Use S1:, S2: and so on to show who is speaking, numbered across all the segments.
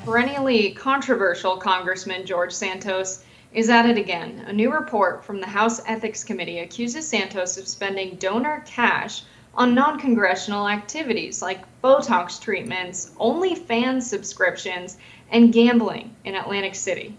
S1: perennially controversial Congressman George Santos is at it again. A new report from the House Ethics Committee accuses Santos of spending donor cash on non-congressional activities like Botox treatments, OnlyFans subscriptions, and gambling in Atlantic City.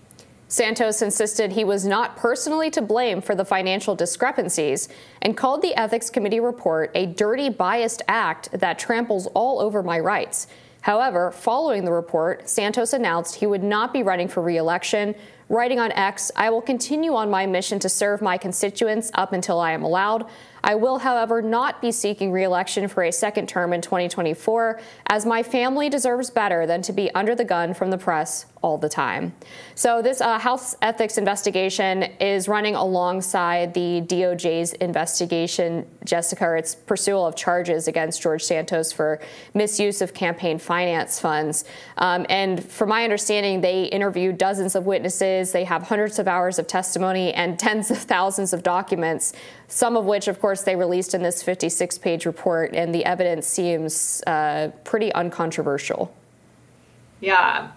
S2: Santos insisted he was not personally to blame for the financial discrepancies and called the Ethics Committee report a dirty, biased act that tramples all over my rights. However, following the report, Santos announced he would not be running for re-election, writing on X, "I will continue on my mission to serve my constituents up until I am allowed. I will, however, not be seeking re-election for a second term in 2024, as my family deserves better than to be under the gun from the press all the time." So this House ethics investigation is running alongside the DOJ's investigation, Jessica, or its pursuit of charges against George Santos for misuse of campaign finance funds. And from my understanding, they interviewed dozens of witnesses. They have hundreds of hours of testimony and tens of thousands of documents, some of which, of course, they released in this 56-page report, and the evidence seems pretty uncontroversial.
S1: Yeah,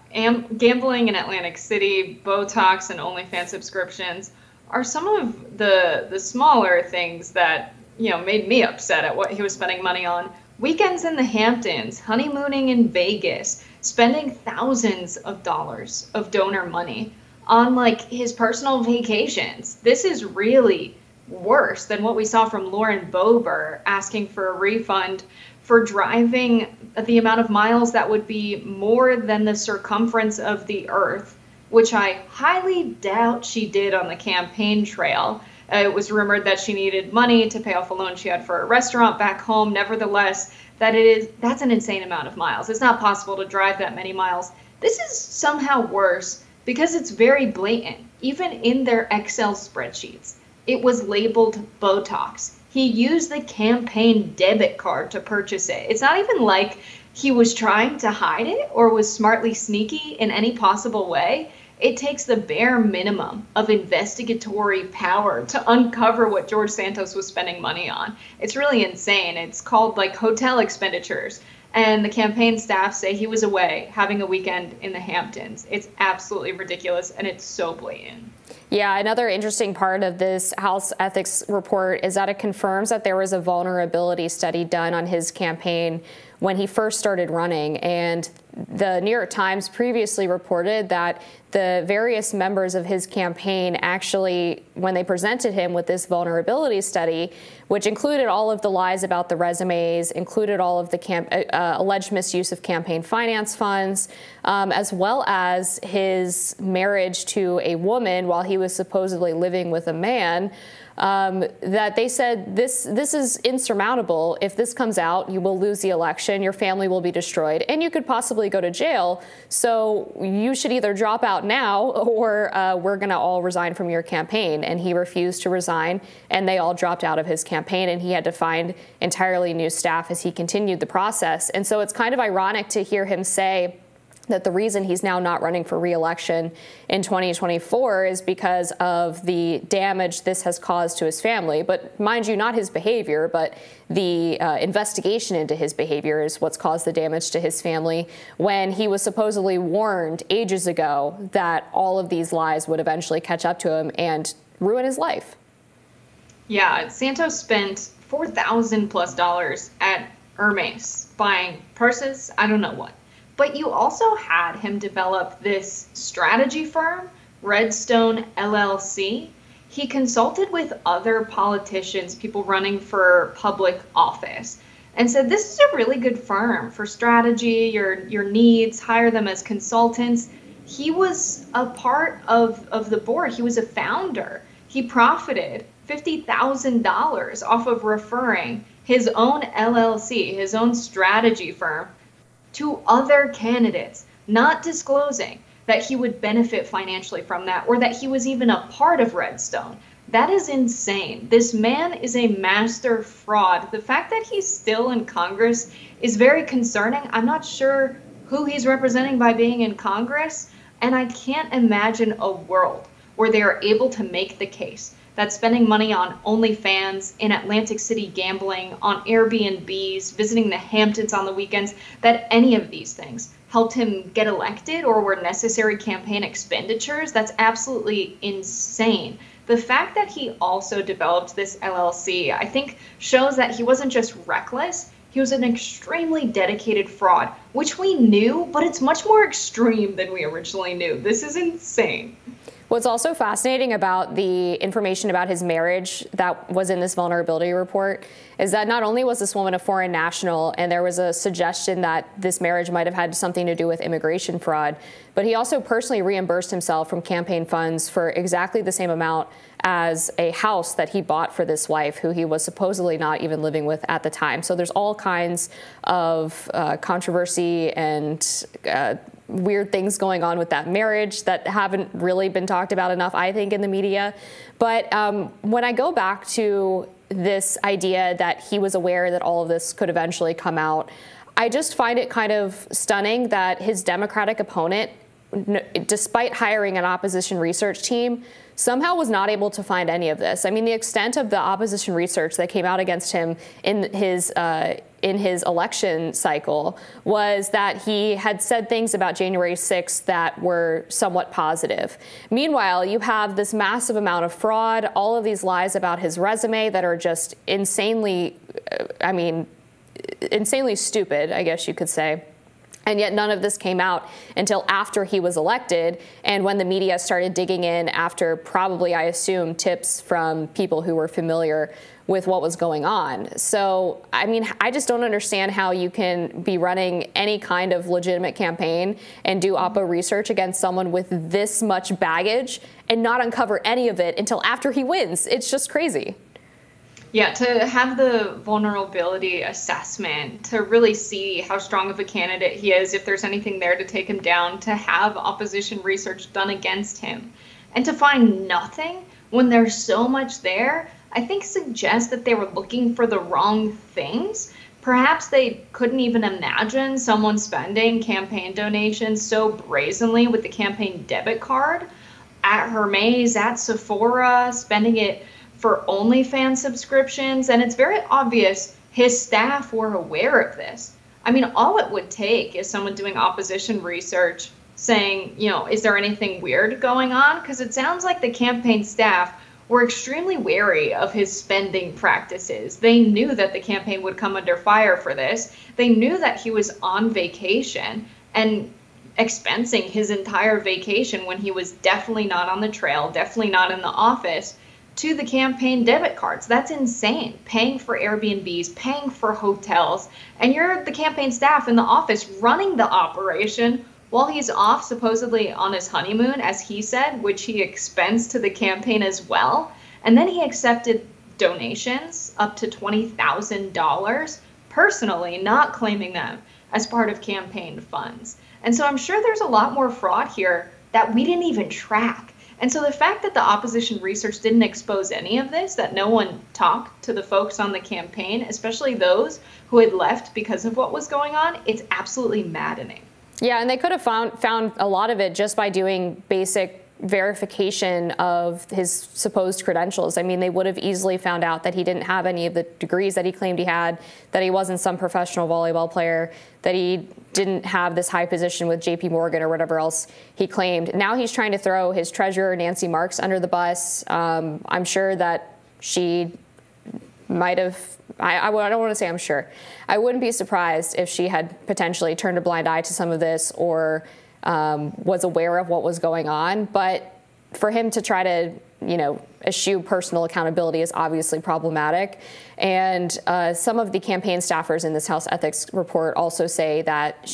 S1: gambling in Atlantic City, Botox, and OnlyFans subscriptions are some of the smaller things that, made me upset at what he was spending money on. Weekends in the Hamptons, honeymooning in Vegas, spending thousands of dollars of donor money on his personal vacations. This is really worse than what we saw from Lauren Boebert asking for a refund for driving the amount of miles that would be more than the circumference of the earth, which I highly doubt she did on the campaign trail. It was rumored that she needed money to pay off a loan she had for a restaurant back home. Nevertheless, that's an insane amount of miles. It's not possible to drive that many miles. This is somehow worse because it's very blatant. Even in their Excel spreadsheets, it was labeled Botox. He used the campaign debit card to purchase it. It's not even like he was trying to hide it or was smartly sneaky in any possible way. It takes the bare minimum of investigatory power to uncover what George Santos was spending money on. It's really insane. It's called hotel expenditures. And the campaign staff say he was away having a weekend in the Hamptons. It's absolutely ridiculous, and it's so blatant.
S2: Yeah, another interesting part of this House ethics report is that it confirms that there was a vulnerability study done on his campaign when he first started running. And the New York Times previously reported that the various members of his campaign actually, when they presented him with this vulnerability study, which included all of the lies about the resumes, included all of the alleged misuse of campaign finance funds, as well as his marriage to a woman while he was supposedly living with a man, that they said this is insurmountable. If this comes out, you will lose the election, your family will be destroyed, and you could possibly go to jail. So you should either drop out now or we're going to all resign from your campaign. And he refused to resign, and they all dropped out of his campaign, and he had to find entirely new staff as he continued the process. And so it's kind of ironic to hear him say that the reason he's now not running for re-election in 2024 is because of the damage this has caused to his family. But mind you, not his behavior, but the investigation into his behavior is what's caused the damage to his family, when he was supposedly warned ages ago that all of these lies would eventually catch up to him and ruin his life.
S1: Yeah, Santos spent $4,000+ at Hermes buying purses, I don't know what. But you also had him develop this strategy firm, Redstone LLC. He consulted with other politicians, people running for public office, and said, this is a really good firm for strategy, your needs, hire them as consultants. He was a part of the board. He was a founder. He profited $50,000 off of referring his own LLC, his own strategy firm, to other candidates, not disclosing that he would benefit financially from that or that he was even a part of Redstone. That is insane. This man is a master fraud. The fact that he's still in Congress is very concerning. I'm not sure who he's representing by being in Congress, and I can't imagine a world where they are able to make the case that spending money on OnlyFans, in Atlantic City gambling, on Airbnbs, visiting the Hamptons on the weekends, that any of these things helped him get elected or were necessary campaign expenditures, that's absolutely insane. The fact that he also developed this LLC, I think, shows that he wasn't just reckless, he was an extremely dedicated fraud, which we knew, but it's much more extreme than we originally knew. This is insane.
S2: What's also fascinating about the information about his marriage that was in this vulnerability report is that not only was this woman a foreign national and there was a suggestion that this marriage might have had something to do with immigration fraud, but he also personally reimbursed himself from campaign funds for exactly the same amount as a house that he bought for this wife, who he was supposedly not even living with at the time. So there's all kinds of controversy and weird things going on with that marriage that haven't really been talked about enough, I think, in the media. But when I go back to this idea that he was aware that all of this could eventually come out, I just find it kind of stunning that his Democratic opponent, despite hiring an opposition research team, somehow was not able to find any of this. I mean, the extent of the opposition research that came out against him in his election cycle was that he had said things about January 6th that were somewhat positive. Meanwhile, you have this massive amount of fraud, all of these lies about his resume that are just insanely, insanely stupid, I guess you could say. And yet none of this came out until after he was elected and when the media started digging in after probably, I assume, tips from people who were familiar with what was going on. So, I mean, I just don't understand how you can be running any kind of legitimate campaign and do Oppo research against someone with this much baggage and not uncover any of it until after he wins. It's just crazy.
S1: Yeah, to have the vulnerability assessment, to really see how strong of a candidate he is, if there's anything there to take him down, to have opposition research done against him, and to find nothing when there's so much there, I think suggests that they were looking for the wrong things. Perhaps they couldn't even imagine someone spending campaign donations so brazenly with the campaign debit card at Hermes, at Sephora, spending it for OnlyFans subscriptions, and it's very obvious his staff were aware of this. I mean, all it would take is someone doing opposition research saying, you know, is there anything weird going on? Because it sounds like the campaign staff were extremely wary of his spending practices. They knew that the campaign would come under fire for this. They knew that he was on vacation and expensing his entire vacation when he was definitely not on the trail, definitely not in the office, to the campaign debit cards. That's insane. Paying for Airbnbs, paying for hotels, and you're the campaign staff in the office running the operation while he's off supposedly on his honeymoon, as he said, which he expensed to the campaign as well. And then he accepted donations up to $20,000 personally, not claiming them as part of campaign funds. And so I'm sure there's a lot more fraud here that we didn't even track. And so the fact that the opposition research didn't expose any of this, that no one talked to the folks on the campaign, especially those who had left because of what was going on, it's absolutely maddening.
S2: Yeah, and they could have found a lot of it just by doing basic verification of his supposed credentials. I mean, they would have easily found out that he didn't have any of the degrees that he claimed he had, that he wasn't some professional volleyball player, that he didn't have this high position with JP Morgan or whatever else he claimed. Now he's trying to throw his treasurer, Nancy Marks, under the bus. I'm sure that she might have, I don't want to say I'm sure. I wouldn't be surprised if she had potentially turned a blind eye to some of this or was aware of what was going on. But for him to try to, you know, eschew personal accountability is obviously problematic. And some of the campaign staffers in this House ethics report also say that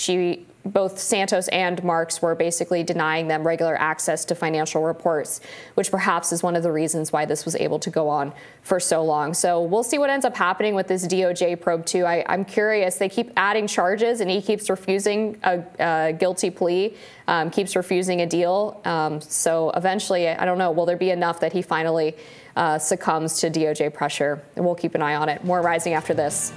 S2: both Santos and Marks were basically denying them regular access to financial reports, which perhaps is one of the reasons why this was able to go on for so long. So we'll see what ends up happening with this DOJ probe too. I'm curious. They keep adding charges and he keeps refusing a guilty plea, keeps refusing a deal. So eventually, I don't know, will there be enough that he finally succumbs to DOJ pressure? And we'll keep an eye on it. More rising after this.